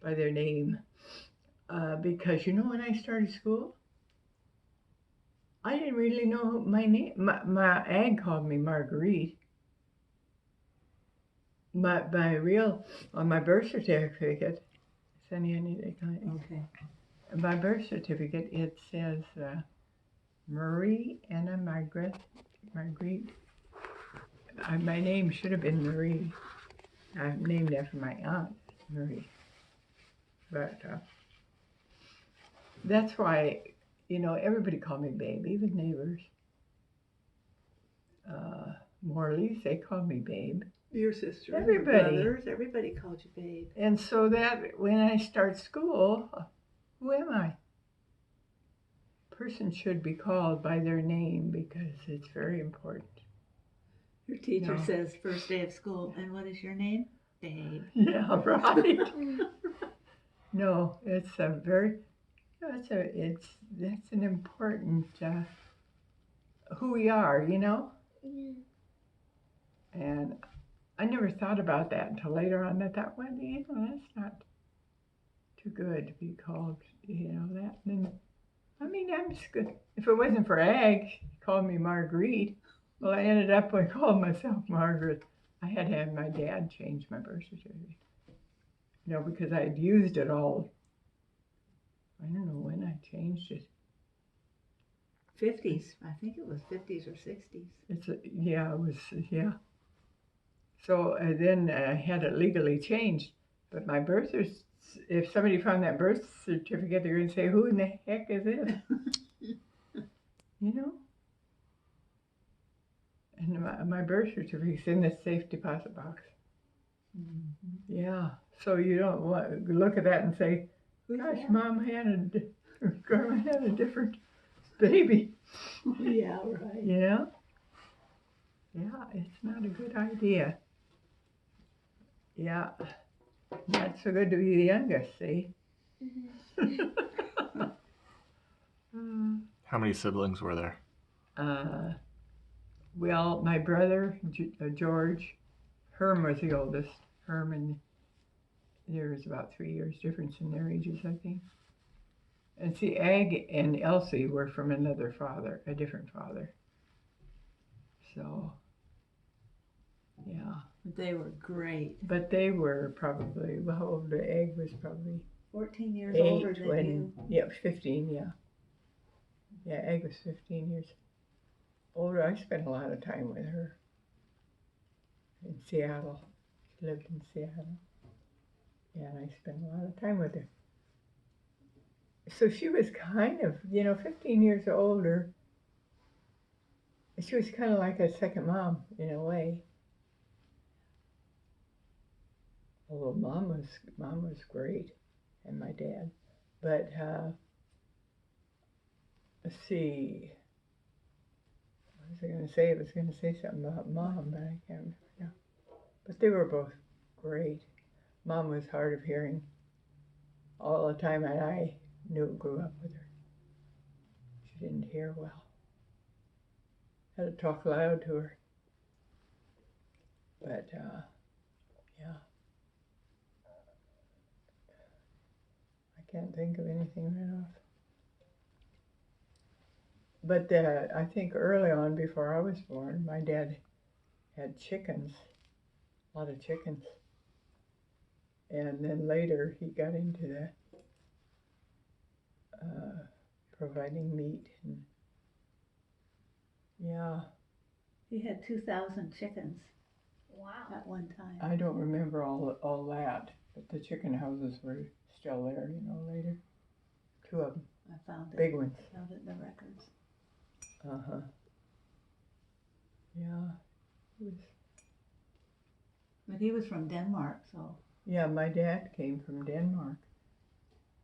by their name because when I started school, I didn't really know my name. My ag called me Marguerite. My real on my birth certificate, Sunny, I need to Okay. my birth certificate it says Marie Anna Marguerite. My name should have been Marie. I'm named after my aunt Marie, but that's why everybody called me babe, even neighbors. Uh, Morley's, they called me babe. Your sister and your Everybody. brothers, everybody called you babe. And so that when I start school, who am I? Person should be called by their name because it's very important. Your teacher No. says first day of school, and what is your name? Babe. Yeah, right. No, it's a very that's an important who we are, And I never thought about that until later on. I thought, well, that's not too good to be called, that. And I mean, I'm just good. If it wasn't for Ag, he called me Marguerite. Well, I ended up I called myself Margaret. I had to have my dad change my birth certificate, because I had used it all. I don't know when I changed it. 50s. I think it was 50s or 60s. It was, yeah. So then I had it legally changed. But my if somebody found that birth certificate, they're going to say, who in the heck is this? you know? And my birth certificate's in the safe deposit box. Mm-hmm. Yeah. So you don't look at that and say, gosh, Mom Grandma had a different baby. Yeah, right. Yeah, it's not a good idea. Yeah, not so good to be the youngest, see? How many siblings were there? Well, my brother, George, Herm was the oldest. Herm and there was about 3 years difference in their ages, I think. And see, Ag and Elsie were from another father, a different father. So, yeah. They were great. But they were probably, how old the Ag was probably 14 years older than you. Yeah, 15, yeah. Yeah, Ag was 15 years older. I spent a lot of time with her in Seattle. She lived in Seattle. Yeah, and I spent a lot of time with her. So she was kind of, 15 years older. She was kind of like a second mom in a way. Although mom was great, and my dad. But let's see. What was I going to say? I was going to say something about mom, but I can't remember now. But they were both great. Mom was hard of hearing all the time, and I grew up with her. She didn't hear well. Had to talk loud to her. But yeah. I can't think of anything right off. But I think early on, before I was born, my dad had chickens, a lot of chickens. And then later he got into the providing meat. And, yeah. He had 2,000 chickens. Wow. At one time. I don't remember all that, but the chicken houses were still there, later. 2 of them. I found it. Big ones. I found it in the records. Uh-huh. Yeah. But he was from Denmark, so. Yeah, my dad came from Denmark.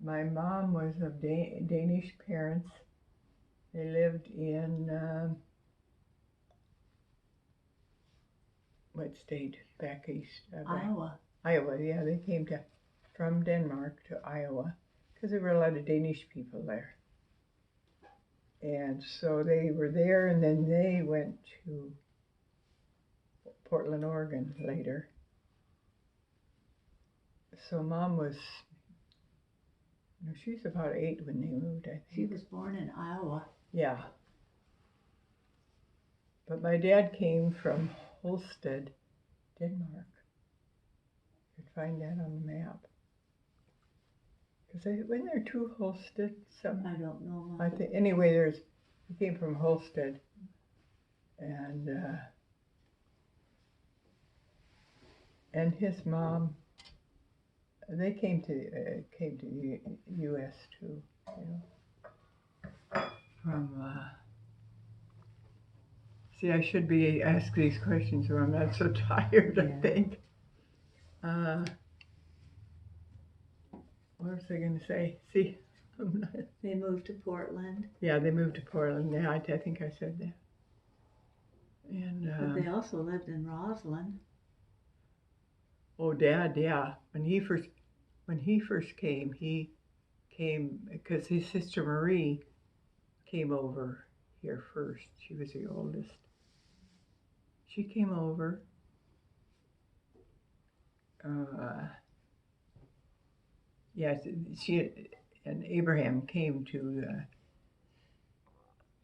My mom was of Danish parents. They lived in what state? Back east. Iowa. Iowa, yeah. They came from Denmark to Iowa because there were a lot of Danish people there. And so they were there, and then they went to Portland, Oregon later. So Mom was No, she's about 8 when they moved, I She think. was born in Iowa. Yeah. But my dad came from Holsted, Denmark. You could find that on the map. Because wasn't there 2 Holsted? Some, I don't know. I think. Anyway, he came from Holsted, and his mom. They came to the U.S. too. You know, from. See, I should be asked these questions when I'm not so tired. I Yeah. think. What was I going to say? See, I'm not. They moved to Portland, Yeah, they moved to Portland. Yeah, I think I said that. And but they also lived in Roslyn. oh, Dad, yeah. When he first came, he came because his sister Marie came over here first. She was the oldest. She came over. Yeah, she and Abraham came to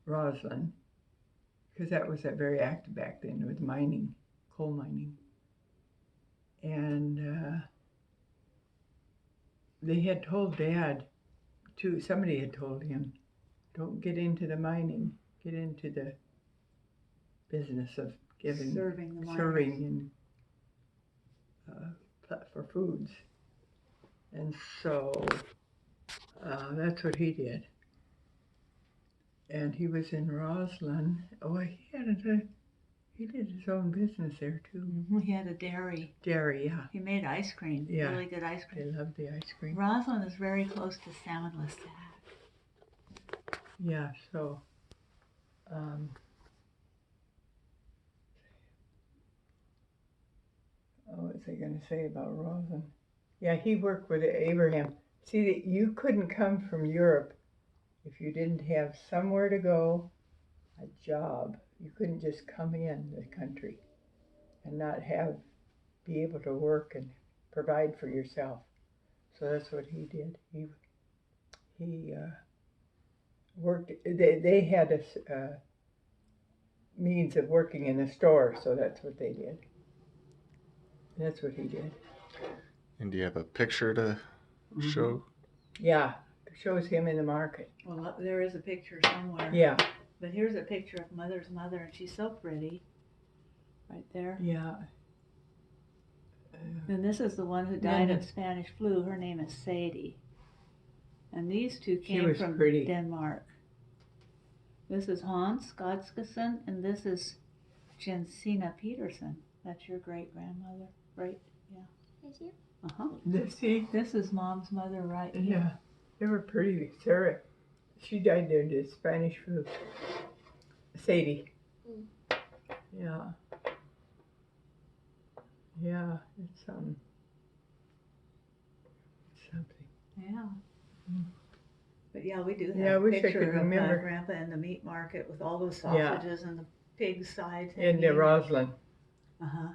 Roslyn because that was very active back then with mining, coal mining. And they had told Dad, too, somebody had told him, don't get into the mining, get into the business of Serving the miners. serving and for foods. And so that's what he did. And he was in Roslyn. Oh, he did his own business there too. He had a dairy. Dairy, yeah. He made ice cream. Yeah. Really good ice cream. They loved the ice cream. Roslyn is very close to Salmon Lestat. Yeah, so what was I going to say about Roslyn? Yeah, he worked with Abraham. See, you couldn't come from Europe if you didn't have somewhere to go, a job. You couldn't just come in the country and not be able to work and provide for yourself. So that's what he did. He worked. They had a means of working in a store, so that's what they did. That's what he did. And do you have a picture to show? Yeah, it shows him in the market. Well, there is a picture somewhere. Yeah. But here's a picture of Mother's mother, and she's so pretty. Right there. Yeah. And this is the one who died of Spanish flu. Her name is Sadie. And these two came from pretty. Denmark. This is Hans Godskesen, and this is Jensina Peterson. That's your great-grandmother, right? Yeah. Is you? Uh-huh. See? This is Mom's mother right here. Yeah. They were pretty. Sarah, she died there of the Spanish flu. Sadie. Yeah. Yeah, it's something. Yeah. But yeah, we do have Yeah, I a wish I picture could of remember. Grandpa in the meat market with all those Yeah. sausages and the pig sides. In the Roslyn. Uh-huh.